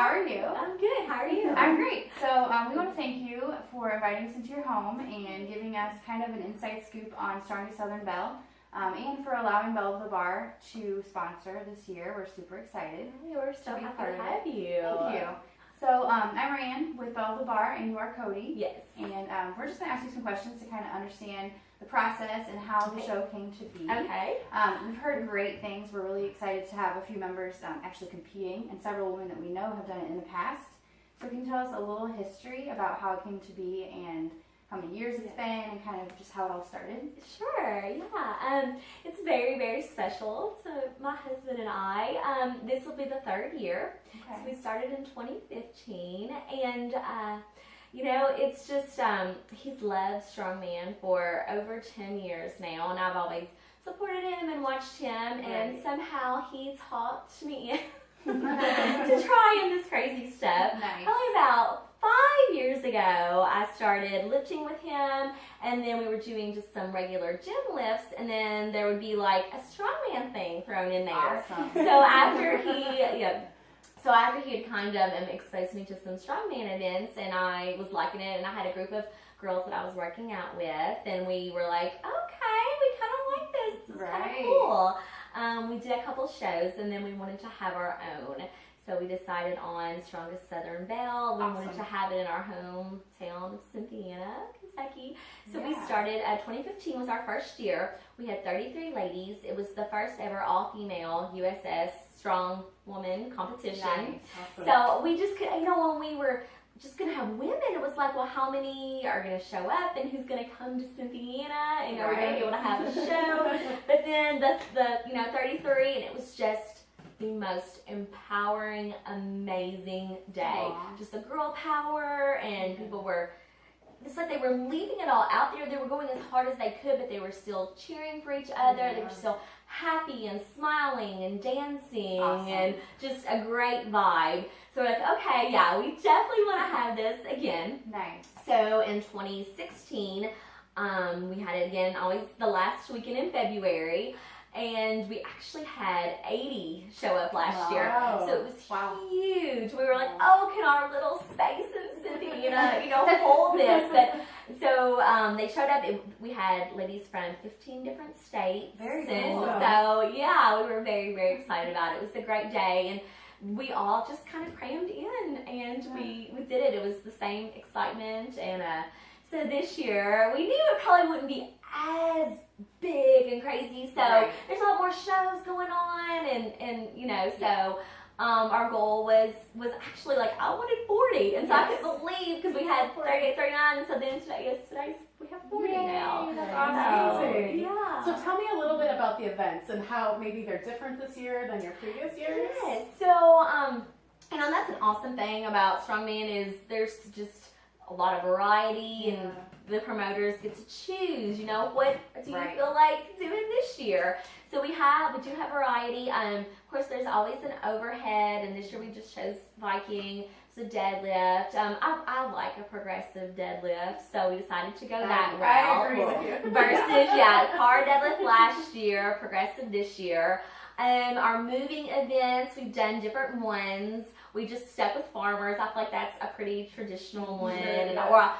How are you? I'm good. How are you? I'm great. So we want to thank you for inviting us into your home and giving us kind of an inside scoop on Strongest Southern Belle, and for allowing Belle of the Bar to sponsor this year. We're super excited. We're so happy part to of have you. Thank you. So I'm Ryan with Belle of the Bar, and you are Codye. Yes. And we're just going to ask you some questions to kind of understand the process and how the show came to be. Okay. We've heard great things. We're really excited to have a few members actually competing, and several women that we know have done it in the past. So can you tell us a little history about how it came to be and how many years it's been and kind of just how it all started? Sure, yeah. It's very, very special to my husband and I. This will be the third year. Okay. So we started in 2015, and you know, it's just, he's loved Strongman for over 10 years now, and I've always supported him and watched him, and somehow he talked me in to trying this crazy stuff. Nice. Probably about 5 years ago, I started lifting with him, and then we were doing just some regular gym lifts, and then there would be like a strongman thing thrown in there. Awesome. So after he had kind of exposed me to some strongman events, and I was liking it, and I had a group of girls that I was working out with, and we were like, okay, we kind of like this. This is kind of cool. We did a couple shows, and then we wanted to have our own. So we decided on Strongest Southern Belle. We wanted to have it in our hometown of Cynthiana, Kentucky. So we started, 2015 was our first year. We had 33 ladies. It was the first ever all-female USS Strong Woman competition. Nice. Awesome. So we just, you know, when we were just going to have women, it was like, well, how many are going to show up and who's going to come to Cynthiana, and are we going to be able to have a show? But then the 33, and it was just the most empowering, amazing day. Aww. Just the girl power, and people were, it's like they were leaving it all out there. They were going as hard as they could, but they were still cheering for each other. They were still happy and smiling and dancing, and just a great vibe. So we're like, okay, yeah, we definitely want to have this again. Nice. So in 2016, we had it again, always the last weekend in February. And we actually had 80 show up last year. So it was huge. We were like, oh, can our little space in Cynthiana, you know, hold this? But so they showed up. We had ladies from 15 different states. Very cool. So yeah, we were very, very excited about it. It was a great day, and we all just kind of crammed in, and we did it. It was the same excitement, and so this year we knew it probably wouldn't be as big and crazy, so there's a lot more shows going on, and you know, so our goal was actually, like, I wanted 40, and so I couldn't believe, because we had 38, 39, and so then today we have 40 now. That's amazing. Yeah. So tell me a little bit about the events and how maybe they're different this year than your previous years. Yes. So you know, that's an awesome thing about Strongman is there's just a lot of variety, and the promoters get to choose, you know, what do you feel like doing this year? So we do have variety. Of course, there's always an overhead, and this year we just chose Viking. It's a deadlift. I like a progressive deadlift, so we decided to go that route. I agree with you. Versus, car deadlift last year, progressive this year. Our moving events, we've done different ones. We just stuck with farmers. I feel like that's a pretty traditional one. Or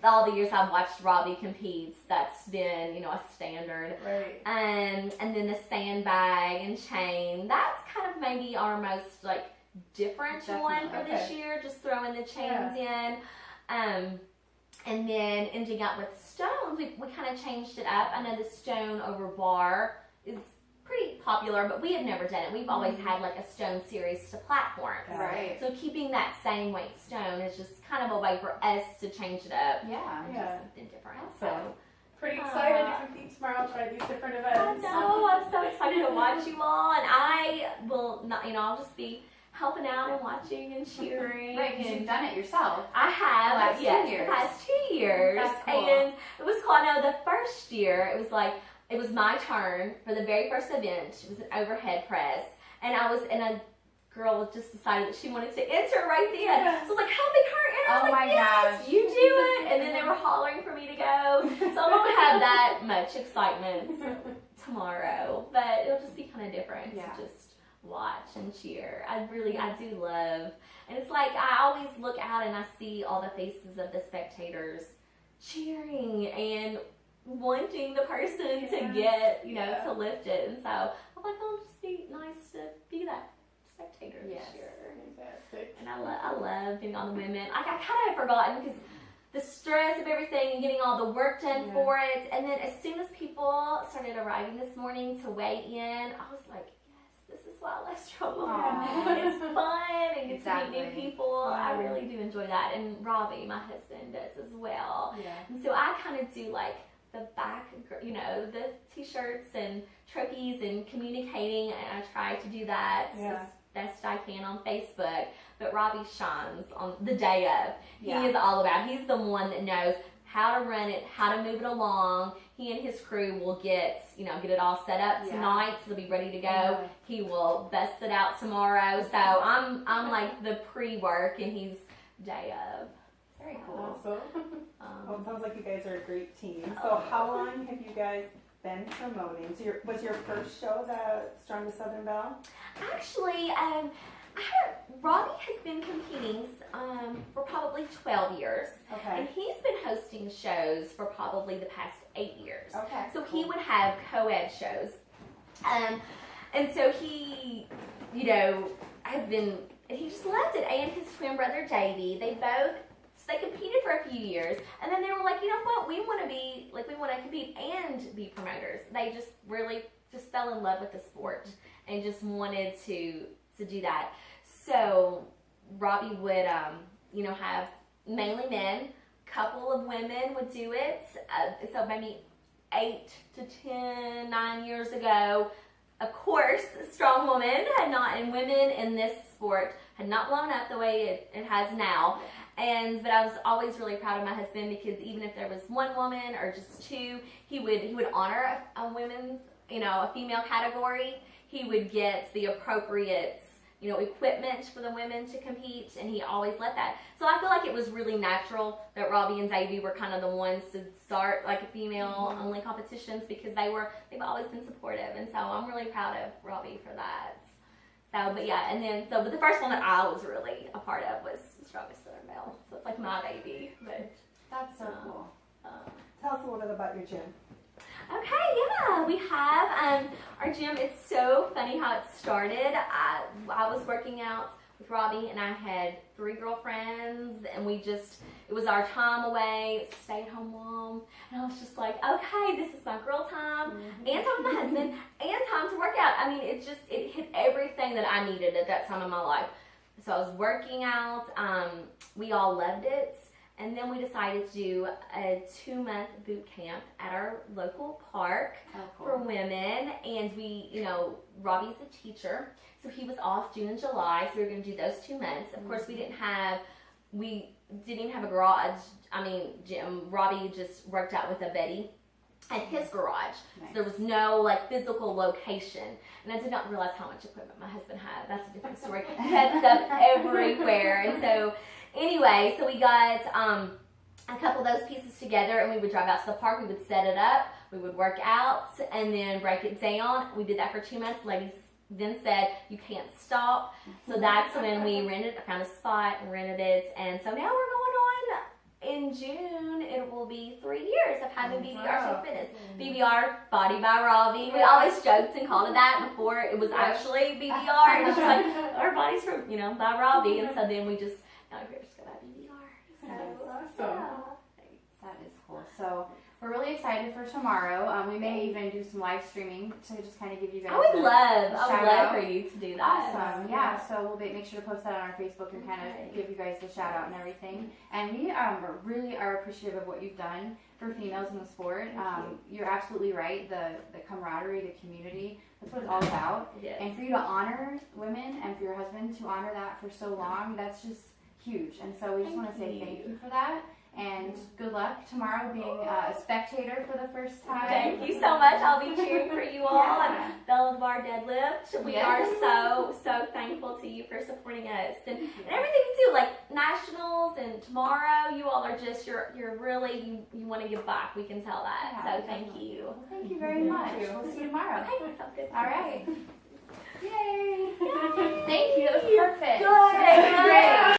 all the years I've watched Robby competes, that's been, you know, a standard. Right. And then the sandbag and chain, that's kind of maybe our most, like, different one for this year, just throwing the chains in. And then ending up with stones, we kind of changed it up. I know the stone over bar is pretty popular, but we have never done it. We've always had like a stone series to platforms. Right. So keeping that same weight stone is just kind of a way for us to change it up. Yeah. And do something different. So pretty excited to compete tomorrow, try these different events. I know, I'm so excited to watch you all, and I will not, you know, I'll just be helping out and watching and cheering. Right, because you've done it yourself. I have, the past 2 years. That's cool. And it was cool. I know the first year, it was my turn for the very first event. It was an overhead press, and a girl just decided that she wanted to enter right then. So I was like, helping her, and I was like, yes, gosh. you do it. And then they were hollering for me to go. So I won't have that much excitement tomorrow, but it'll just be kind of different. Yeah. So just watch and cheer. I do love, and it's like I always look out and I see all the faces of the spectators cheering and wanting the person to get, you know, to lift it. And so I'm like, oh, it'll just be nice to be that spectator this year. Fantastic. And I love being on the women. I kind of had forgotten because the stress of everything and getting all the work done for it. And then as soon as people started arriving this morning to weigh in, I was like, yes, this is why I love Strongman. It's fun and get to meet new people. I really do enjoy that. And Robby, my husband, does as well. Yeah. And so I kind of do like the back, you know, the t-shirts and trophies and communicating, and I try to do that as best I can on Facebook. But Robby shines on the day of. He is all about, he's the one that knows how to run it, how to move it along. He and his crew will get it all set up tonight, so they'll be ready to go. He will bust it out tomorrow. So I'm like the pre-work, and he's day of. Very cool. Awesome. Well, it sounds like you guys are a great team. So how long have you guys been promoting? So was your first show the Strongest Southern Belle? Actually, Robby has been competing for probably 12 years. Okay. And he's been hosting shows for probably the past 8 years. Okay. So he would have co-ed shows. And so he, you know, he just loved it. And his twin brother, JV, they competed for a few years, and then they were like, you know what, we want to compete and be promoters. They just really just fell in love with the sport and just wanted to do that. So Robby would, have mainly men, couple of women would do it. So maybe 9 years ago, of course, strong women and women in this sport had not blown up the way it has now. But I was always really proud of my husband, because even if there was one woman or just two, he would honor a women's, a female category. He would get the appropriate, equipment for the women to compete, and he always let that. So I feel like it was really natural that Robby and Xavier were kind of the ones to start like female only competitions, because they've always been supportive, and so I'm really proud of Robby for that. So, but the first one that I was really a part of was Strongest Southern Belle. So it's like my baby. But that's so cool. Tell us a little bit about your gym. Okay, we have our gym. It's so funny how it started. I was working out with Robby, and I had 3 girlfriends, and it was our time away, stay-at-home mom, and I was just like, okay, this is my girl time, and time with my husband, and time to work out. I mean, it hit everything that I needed at that time in my life. So I was working out. We all loved it. And then we decided to do a 2-month boot camp at our local park for women. And Robby's a teacher, so he was off June and July, so we were going to do those 2 months. Of course, we didn't even have a garage. Gym. Robby just worked out with a buddy at his garage. Nice. So there was no physical location. And I did not realize how much equipment my husband had. That's a different story. He had stuff everywhere. And so anyway, so we got a couple of those pieces together, and we would drive out to the park. We would set it up. We would work out and then break it down. We did that for 2 months. Ladies then said, you can't stop. So that's when we found a spot and rented it. And so now we're going on. In June, it will be 3 years of having BBR Fitness. BBR, Body by Robby. We always joked and called it that before it was actually BBR. It was just like, our body's from, by Robby. And so then we just, now we're just going to BBR. So, awesome. That is cool. So we're really excited for tomorrow. We may even do some live streaming to just kind of give you guys I would love for you to do that. Awesome. Yeah, so we'll make sure to post that on our Facebook and kind of give you guys the shout out and everything. And we really are appreciative of what you've done for females in the sport. You're absolutely right. The camaraderie, the community, that's what it's all about. Yes. And for you to honor women and for your husband to honor that for so long, that's just huge. And so we just want to say thank you for that. And good luck tomorrow being a spectator for the first time. Thank you so much. I'll be cheering for you all. And Belle of Bar Deadlift. We are so thankful to you for supporting us and everything you do, like nationals and tomorrow. You all are just you're really you want to give back. We can tell that. So thank you. Well, thank you very much. We'll see you tomorrow. Okay, sounds good. All right. Yay! Thank you. That was perfect. Good.